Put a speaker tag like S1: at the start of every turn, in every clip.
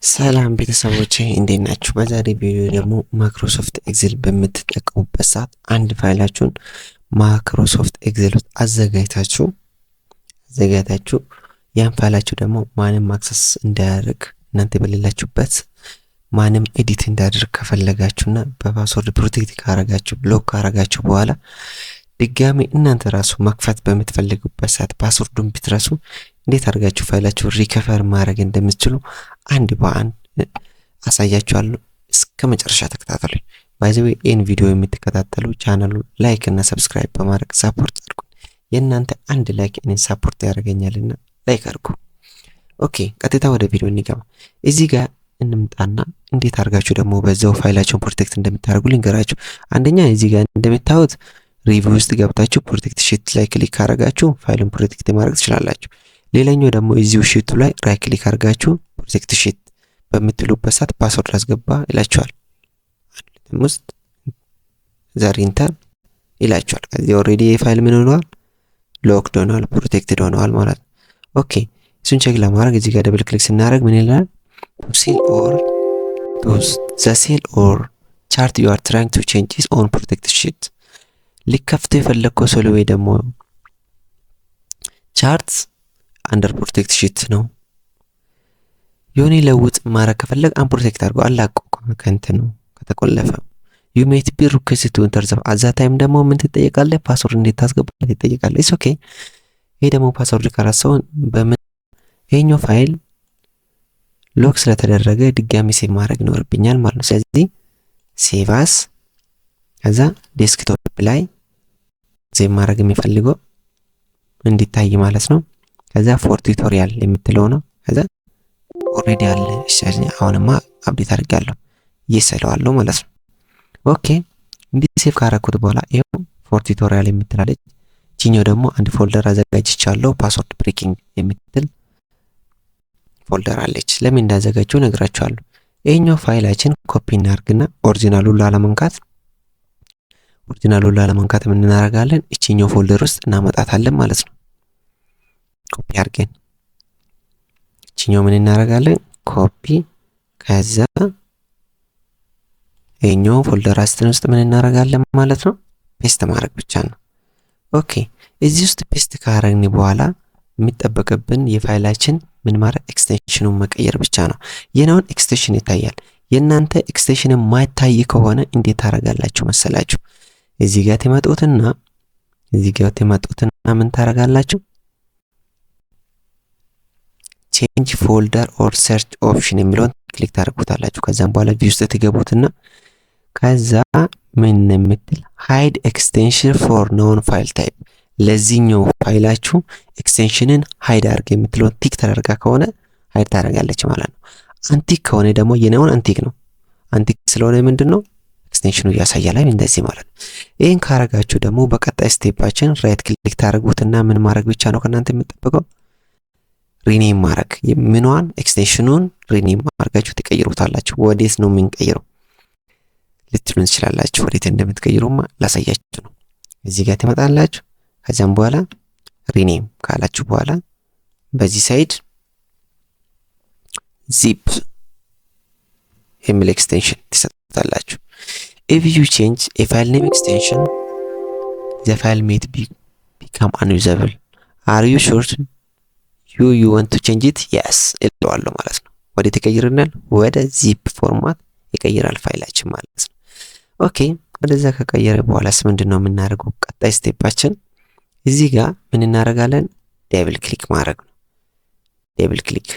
S1: ሰላም ቤተሰቦቼ እንዴት ናችሁ? በዛሬ ቪዲዮ ደግሞ ማይክሮሶፍት ኤክሴል በምትጠቀሙበት ሰዓት አንድ ፋይላችሁን ማይክሮሶፍት ኤክሴል ውስጥ አዘጋጅታችሁ ያን ፋይላችሁ ደግሞ ማንም አክሰስ እንዳያደርግ እናንተ በሌላችሁበት ማንም ኤዲት እንዳያደርግ ከፈለጋችሁና በፓስወርድ ፕሮቴክት ካረጋችሁ ብሎክ ካረጋችሁ በኋላ ድጋሚ እናንተ ራሱ መክፈት በምትፈልጉበት ሰዓት ፓስወርዱን ብትረሱ እንዴት አድርጋችሁ ፋይላችሁ ሪከቨር ማድረግ እንደምትችሉ አንድ በአንድ አሳያችኋለሁ። እስከ መጨረሻ ተከታተሉኝ። ባይ ዘ ዌይ ይህን ቪዲዮ የምትከታተሉ ቻናሉ ላይክ እና ሰብስክራይብ በማድረግ ሳፖርት አድርጉ። የእናንተ አንድ ላይክ እኔን ሳፖርት ያደርገኛልና ላይክ አድርጉ። ኦኬ ቀጥታ ወደ ቪዲዮ እንገባ። እዚህ ጋር እንምጣና እንዴት አድርጋችሁ ደግሞ በዛው ፋይላችሁን ፕሮቴክት እንደምታደርጉ ልንገራችሁ። አንደኛ እዚህ ጋር እንደምታዩት ሪቪው ውስጥ ገብታችሁ ፕሮቴክት ሺት ላይ ክሊክ ካረጋችሁ ፋይሉን ፕሮቴክት ማድረግ ትችላላችሁ። ሌላኛው ደግሞ እዚሁ ሺቱ ላይ ራይት ክሊክ አድርጋችሁ ፕሮቴክት ሺት በምትሉበት ሰዓት ፓስወርድ አስገባ ይላችኋል። ውስጥ ዛሬ ኢንተር ይላችኋል። ከዚህ ኦሬዲ የፋይል ምን ሆኗል? ሎክድ ሆኗል፣ ፕሮቴክትድ ሆኗል ማለት ነው። ኦኬ እሱን ቼክ ለማድረግ እዚህ ጋር ደብል ክሊክ ስናደርግ ምን ይላል? the cell or chart you are trying to change is on protected sheet ሊከፍት የፈለግከው ሶል ወይ ደግሞ ቻርት አንደር ፕሮቴክት ሺት ነው። የሆነ ለውጥ ማድረግ ከፈለግ አንፕሮቴክት አድርጎ አላቀው ከእንትኑ ከተቆለፈ you might be requested to enter the at that time ደግሞ ምን ትጠየቃለህ? ፓስወርድ እንዴት ታስገባለህ ትጠየቃለህ። ኢትስ ኦኬ። ይሄ ደግሞ ፓስወርድ ካራሰው በምን ይሄኛው ፋይል ሎክ ስለተደረገ ድጋሚ ሴቭ ማድረግ ይኖርብኛል ማለት ነው። ስለዚህ ሴቭ አስ ከዛ ዴስክቶፕ ላይ ሴቭ ማድረግ የሚፈልገው እንዲታይ ማለት ነው። ከዛ ፎር ቱቶሪያል የምትለው ነው። ከዛ ኦሬዲ አለ እሺ አሁንማ አፕዴት አድርጋለሁ እየሰለዋለሁ ማለት ነው። ኦኬ እንዲህ ሴቭ ካረኩት በኋላ ይሄው ፎር ቱቶሪያል የምትላለች ቺኛው ደግሞ አንድ ፎልደር አዘጋጅቻለሁ ፓስወርድ ብሬኪንግ የምትል ፎልደር አለች። ለምን እንዳዘጋጀው ነግራችኋለሁ። ይሄኛው ፋይላችን ኮፒ እናርግና ኦሪጂናሉን ላለመንካት ምን እናደርጋለን? እቺኛው ፎልደር ውስጥ እናመጣታለን ማለት ነው። ኮፒ አድርገን እቺኛው ምን እናደርጋለን? ኮፒ ከዛ ይሄኛው ፎልደር ውስጥ ምን እናደርጋለን ማለት ነው? ፔስት ማድረግ ብቻ ነው። ኦኬ እዚህ ውስጥ ፔስት ካደረግን በኋላ የሚጠበቅብን የፋይላችን ምን ማድረግ ኤክስቴንሽኑን መቀየር ብቻ ነው። የናውን ኤክስቴንሽን ይታያል። የናንተ ኤክስቴንሽን ማይታይ ከሆነ እንዴት ታረጋላችሁ መሰላችሁ? እዚህ ጋር ተመጡትና ምን ታረጋላችሁ? ቼንጅ ፎልደር ኦር ሰርች ኦፕሽን የሚለውን ክሊክ ታደርጉታላችሁ። ከዛም በኋላ ቪው ውስጥ ትገቡትና ከዛ ምን የምትል ሃይድ ኤክስቴንሽን ፎር ኖን ፋይል ታይፕ ለዚህኛው ፋይላችሁ ኤክስቴንሽንን ሃይድ አድርግ የምትለውን ቲክ ተደርጋ ከሆነ ሃይድ ታደርጋለች ማለት ነው። አንቲክ ከሆነ ደግሞ የነውን አንቲክ ነው። አንቲክ ስለሆነ ምንድነው ኤክስቴንሽኑ ያሳያል እንደዚህ ማለት ነው። ይሄን ካረጋችሁ ደግሞ በቀጣይ ስቴፓችን ራይት ክሊክ ታደርጉትና ምን ማድረግ ብቻ ነው ከናንተ የምትጠብቀው ሪኔም ማድረግ ምንዋን ኤክስቴንሽኑን ሪኔም ማድረጋችሁ ትቀይሩታላችሁ። ወዴት ነው የምንቀይረው ልትሉን ትችላላችሁ። ወዴት እንደምትቀይሩማ ላሳያችሁ ነው። እዚህ ጋር ትመጣላችሁ። ከዛም በኋላ ሪኔም ካላችሁ በኋላ በዚህ ሳይድ ዚፕ የሚል ኤክስቴንሽን ትሰጣላችሁ። if you change a file name extension the file may become unusable are you sure you want to change it yes እለዋለሁ ማለት ነው። ወደ ተቀይረናል ወደ ዚፕ ፎርማት ይቀይራል ፋይላችን ማለት ነው። ኦኬ ወደዛ ከቀየረ በኋላስ ምንድነው የምናደርገው? ቀጣይ ስቴፓችን እዚህ ጋር ምን እናደርጋለን? ደብል ክሊክ ማድረግ ነው። ደብል ክሊክ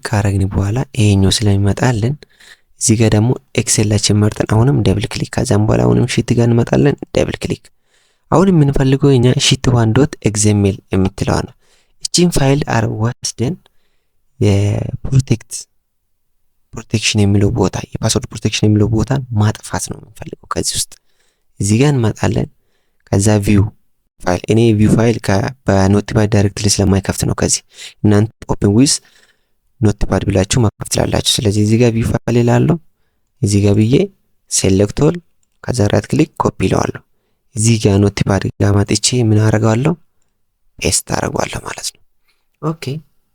S1: ካረግን በኋላ ይሄኛው ስለሚመጣልን እዚህ ጋር ደግሞ ኤክሴላችን መርጠን አሁንም ደብል ክሊክ ከዛም በኋላ አሁንም ሺት ጋር እንመጣለን። ደብል ክሊክ አሁን የምንፈልገው እኛ ሺት 1.xml የምትለው ነው። እቺን ፋይል ወስደን ፕሮቴክሽን የሚለው ቦታ የፓስወርድ ፕሮቴክሽን የሚለው ቦታ ማጥፋት ነው የምንፈልገው። ከዚህ ውስጥ እዚህ ጋር እንመጣለን። ከዛ ቪው ፋይል እኔ ቪው ፋይል በኖቲፓድ ዳይሬክትሊ ስለማይከፍት ነው። ከዚህ እናንተ ኦፕን ዊዝ ኖቲፓድ ብላችሁ መክፈት ትችላላችሁ። ስለዚህ እዚህ ጋር ቪው ፋይል ይላል። እዚህ ጋር ብዬ ሴሌክት ኦል ከዛ ራይት ክሊክ ኮፒ ይለዋለሁ። እዚህ ጋር ኖትፓድ ጋር መጥቼ ምን አደርጋለሁ? ፔስት አደርጋለሁ ማለት ነው። ኦኬ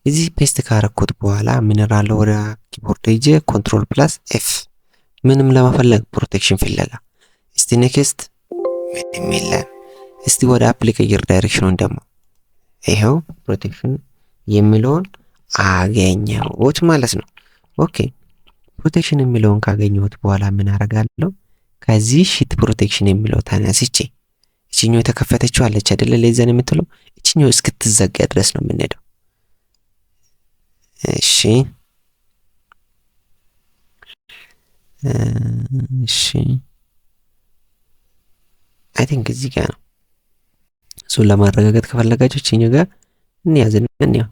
S1: እዚህ ፔስት ካረኩት በኋላ ምን እላለሁ? ወደ ኪቦርድ ሄጄ ኮንትሮል ፕላስ ኤፍ ምንም ለመፈለግ ፕሮቴክሽን ፍለጋ። እስቲ ኔክስት ምንም የለም። እስቲ ወደ አፕ ልቀይር ዳይሬክሽኑን ደግሞ ይሄው ፕሮቴክሽን የሚለውን አገኘሁት ማለት ነው። ኦኬ ፕሮቴክሽን የሚለውን ካገኘሁት በኋላ ምን አደርጋለሁ? ከዚህ ሺት ፕሮቴክሽን የሚለው ተነስቼ እቺኛው የተከፈተችው አለች አይደለ? ሌዘን የምትለው እቺኛው እስክትዘጋ ድረስ ነው የምንሄደው። እሺ አይ ቲንክ እዚህ ጋር ነው። እሱን ለማረጋገጥ ከፈለጋችሁ እቺኛው ጋር እንያዝን። እንየው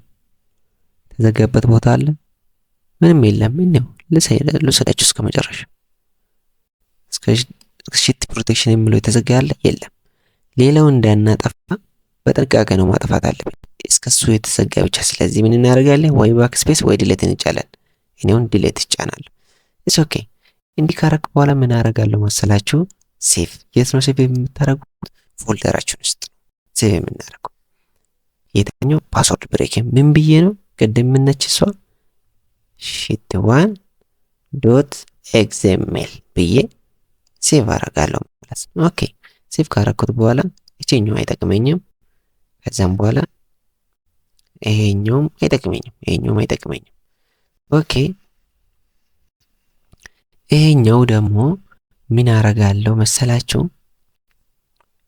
S1: ተዘጋበት ቦታ አለ? ምንም የለም። እንየው ልሰዳችሁ እስከ መጨረሻ። እስከ ሺት ፕሮቴክሽን የሚለው የተዘጋ ያለ የለም። ሌላው እንዳናጠፋ በጥንቃቄ ነው ማጥፋት አለብን፣ እስከሱ የተዘጋ ብቻ። ስለዚህ ምን እናደርጋለን? ወይ ባክ ስፔስ ወይ ዲሌት እንጫለን። እኔውን ዲሌት እጫናለሁ። ኢትስ ኦኬ። እንዲህ ካረክ በኋላ ምን አደርጋለሁ መሰላችሁ? ሴቭ። የት ነው ሴቭ የምታደርጉት? ፎልደራችሁን ውስጥ ሴቭ የምናደርገው። የትኛው? ፓስወርድ ብሬክ ምን ብዬ ነው ቅድም ምነች እሷ shit1.xml ብዬ ሴቭ አደርጋለሁ ማለት ነው። ኦኬ ሴቭ ካረኩት በኋላ እቺኛው አይጠቅመኝም። ከዛም በኋላ ይሄኛውም አይጠቅመኝም። ኦኬ ይሄኛው ደግሞ ምን አደርጋለሁ መሰላችሁ?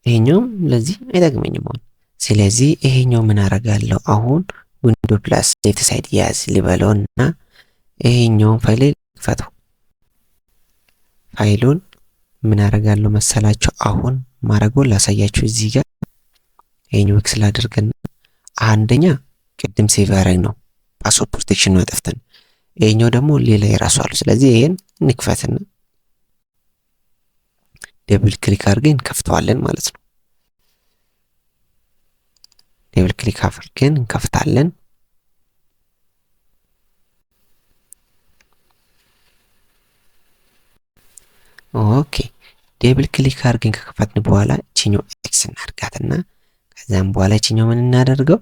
S1: ይሄኛውም ለዚህ አይጠቅመኝም አሁን። ስለዚህ ይሄኛው ምን አደርጋለሁ አሁን? ዊንዶ ፕላስ ሌፍት ሳይድ ያዝ ልበለውና ይሄኛውን ፋይል ክፈተው። ፋይሉን ምን አደርጋለሁ መሰላችሁ? አሁን ማረጎን ላሳያችሁ። እዚህ ጋር ይሄኛው ኤክስል አድርገን አንደኛ ቅድም ሴቭ ያደረግነው ፓስወርድ ፕሮቴክሽን ነው አጠፍተን፣ ይሄኛው ደግሞ ሌላ የራሱ አሉ። ስለዚህ ይሄን እንክፈትና ደብል ክሊክ አድርገን እንከፍተዋለን ማለት ነው። ደብል ክሊክ አድርገን እንከፍታለን። ኦኬ ደብል ክሊክ አድርገን ከከፈትን በኋላ እቺኛው ኤክስ እናድርጋትና ከዛም በኋላ እቺኛው ምን እናደርገው?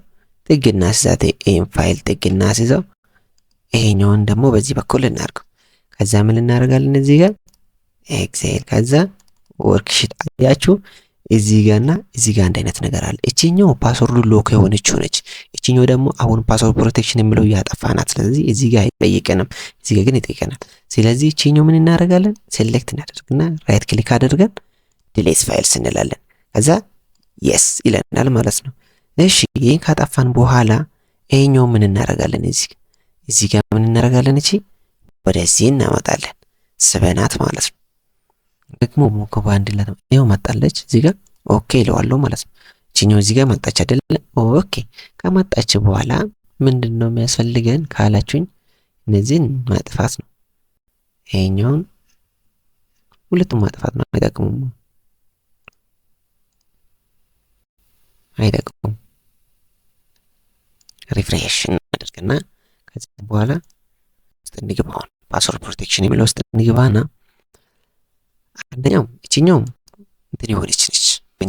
S1: ጥግና ስዛት ይሄን ፋይል ጥግና ስዛው ይሄኛውን ደግሞ በዚህ በኩል እናድርገው። ከዛ ምን እናደርጋለን? እዚህ ጋር ኤክሴል ከዛ ወርክሺት አያችሁ እዚህ ጋርና እዚህ ጋር አንድ አይነት ነገር አለ። እቺኛው ፓስወርዱ ሎክ የሆነችው ነች። እቺኛው ደግሞ አሁን ፓስወርድ ፕሮቴክሽን የሚለው ያጠፋናት። ስለዚህ እዚህ ጋር አይጠይቀንም፣ እዚህ ጋር ግን ይጠይቀናል። ስለዚህ እቺኛው ምን እናደርጋለን? ሴሌክት እናደርግና ራይት ክሊክ አድርገን ዲሌት ፋይልስ እንላለን። ከዛ የስ ይለናል ማለት ነው። እሺ ይሄን ካጠፋን በኋላ ይሄኛው ምን እናደርጋለን? እዚህ ጋር ምን እናደርጋለን? እቺ ወደዚህ እናመጣለን ስበናት ማለት ነው። ደግሞ ሞከባ አንድላት ነው መጣለች እዚህ ጋር ኦኬ ይለዋለሁ ማለት ነው። እቺኛው እዚህ ጋር መጣች አይደለ? ኦኬ ከመጣች በኋላ ምንድነው የሚያስፈልገን ካላችሁኝ እነዚህን ማጥፋት ነው። ይሄኛውን ሁለቱም ማጥፋት ነው። አይጠቅሙም። ሪፍሬሽ እናደርግና ከዚህ በኋላ እንግባው ፓስወርድ ፕሮቴክሽን የሚለው ውስጥ እንግባና አንደኛው እቺኛው እንትን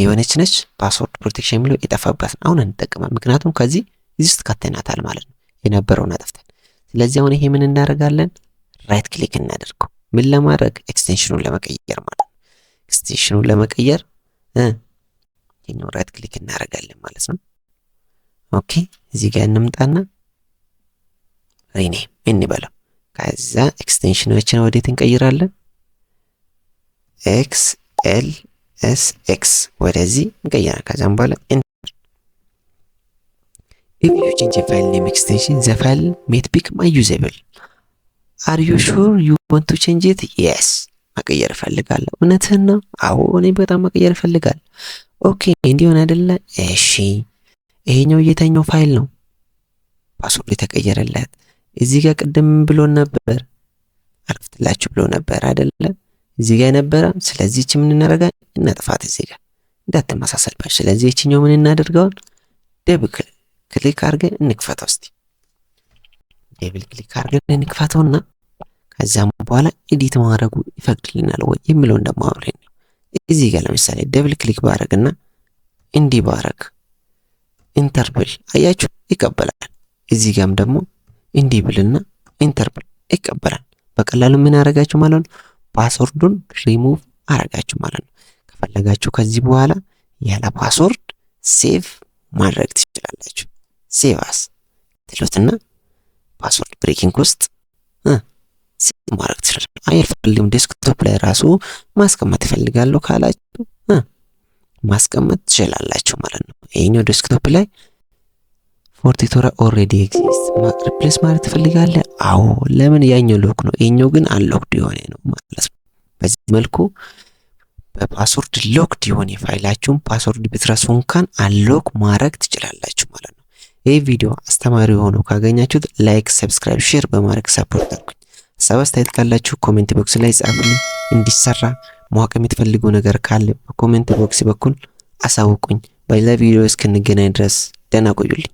S1: የሆነች ነች ፓስወርድ ፕሮቴክሽን የሚለው የጠፋበት አሁን እንጠቀማለን። ምክንያቱም ከዚህ እዚህ ውስጥ ከተናታል ማለት ነው የነበረውን አጥፍተን። ስለዚህ አሁን ይሄ ምን እናደርጋለን? ራይት ክሊክ እናደርገው። ምን ለማድረግ? ኤክስቴንሽኑን ለመቀየር ማለት ነው። ኤክስቴንሽኑን ለመቀየር ይሄኛው ራይት ክሊክ እናደርጋለን ማለት ነው። ኦኬ እዚህ ጋር እንምጣና ሪኔም እንበለው። ከዛ ኤክስቴንሽናችንን ወዴት እንቀይራለን? XLSX ወደዚህ እንቀይራለን። ከዛም በኋላ if you change a file name extension the file may become unusable. Are you sure you want to change it? Yes. መቀየር እፈልጋለሁ። እውነትህን ነው? አዎ እኔ በጣም መቀየር እፈልጋለሁ። ኦኬ እንዲሆን አይደለ? እሺ ይሄኛው የተኛው ፋይል ነው ፓስወርድ የተቀየረለት። እዚህ ጋር ቅድም ብሎ ነበር አልክፍትላችሁ ብሎ ነበር አይደለ? እዚህ ጋር ነበረ። ስለዚህ እቺ ምን እናደርጋለን? እናጥፋት እዚህ ጋር እንዳትመሳሰልባችሁ። ስለዚህ እቺኛው ምን እናደርገው? ደብል ክሊክ አድርገን እንክፈተው። እስቲ ደብል ክሊክ አድርገን እንክፈተውና ከዛም በኋላ ኤዲት ማድረጉ ይፈቅድልናል ወይ የሚለውን ደግሞ አብረን እዚህ ጋር ለምሳሌ ደብል ክሊክ ባረግና እንዲህ ባረግ ኢንተር ብል አያችሁ ይቀበላል። እዚህ ጋርም ደግሞ እንዲህ ብልና ኢንተር ብል ይቀበላል። በቀላሉ ምን አረጋችሁ ማለት ነው? ፓስወርዱን ሪሙቭ አረጋችሁ ማለት ነው። ከፈለጋችሁ ከዚህ በኋላ ያለ ፓስወርድ ሴቭ ማድረግ ትችላላችሁ። ሴቭ አስ ትሉትና ፓስወርድ ብሬኪንግ ውስጥ ሴቭ ማድረግ ትችላላችሁ። አይፈልግም ዴስክቶፕ ላይ ራሱ ማስቀመጥ ይፈልጋለሁ ካላችሁ ማስቀመጥ ትችላላችሁ ማለት ነው። ይሄኛው ዴስክቶፕ ላይ ፎርቲቶራ ኦልሬዲ ኤግዚስት ሪፕሌስ ማለት ትፈልጋለህ? አዎ። ለምን? ያኛው ሎክ ነው፣ ይሄኛው ግን አንሎክድ የሆነ ነው ማለት ነው። በዚህ መልኩ በፓስወርድ ሎክድ የሆነ ፋይላችሁን ፓስወርድ ብትረሱ እንኳን አንሎክ ማድረግ ትችላላችሁ ማለት ነው። ይሄ ቪዲዮ አስተማሪ ሆኖ ካገኛችሁት ላይክ፣ ሰብስክራይብ፣ ሼር በማድረግ ሰፖርት አድርጉኝ። ሀሳብ አስተያየት ካላችሁ ኮሜንት ቦክስ ላይ ጻፉልኝ። እንዲሰራ ማወቅ የምትፈልጉ ነገር ካለ በኮሜንት ቦክስ በኩል አሳውቁኝ። በሌላ ቪዲዮ እስክንገናኝ ድረስ ደህና ቆዩልኝ።